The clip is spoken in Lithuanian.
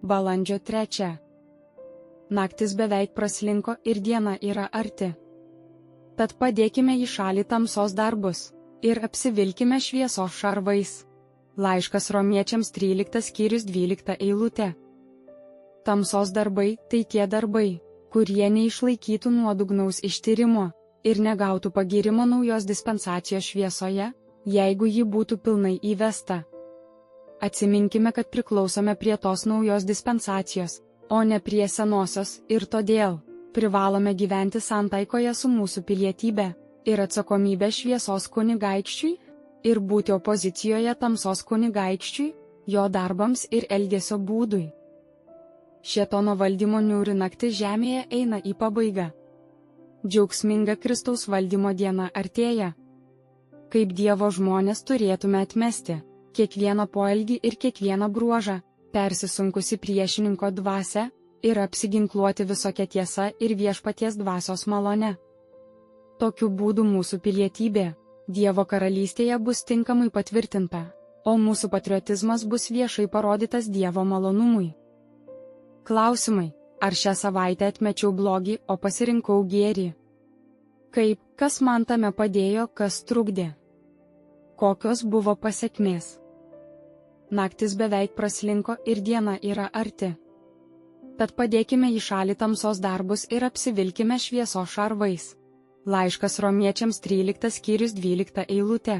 Balandžio 3. Naktis beveik praslinko ir diena yra arti. Tad padėkime į šalį tamsos darbus ir apsivilkime šviesos šarvais. Laiškas Romiečiams 13 skyrius 12 eilutė. Tamsos darbai – tai tie darbai, kurie neišlaikytų nuodugnaus ištyrimo ir negautų pagyrimo naujos dispensacijos šviesoje, jeigu ji būtų pilnai įvesta. Atsiminkime, kad priklausome prie tos naujos dispensacijos, o ne prie senosios, ir todėl privalome gyventi santaikoje su mūsų pilietybė ir atsakomybė šviesos kunigaikščiui ir būti opozicijoje tamsos kunigaikščiui, jo darbams ir elgesio būdui. Šėtono valdymo niūri naktis žemėje eina į pabaigą. Džiaugsminga Kristaus valdymo diena artėja. Kaip Dievo žmonės turėtume atmesti kiekvieną poelgį ir kiekvieną bruožą, persisunkusi priešininko dvasią, ir apsiginkluoti visokia tiesa ir viešpaties dvasios malone. Tokiu būdu mūsų pilietybė Dievo karalystėje bus tinkamai patvirtinta, o mūsų patriotizmas bus viešai parodytas Dievo malonumui. Klausimai: ar šią savaitę atmečiau blogį, o pasirinkau gėrį? Kaip, kas man tame padėjo, kas trukdė? Kokios buvo pasekmės? Naktis beveik praslinko ir diena yra arti. Tad padėkime į šalį tamsos darbus ir apsivilkime šviesos šarvais. Laiškas Romiečiams 13 skyrius 12 eilutė.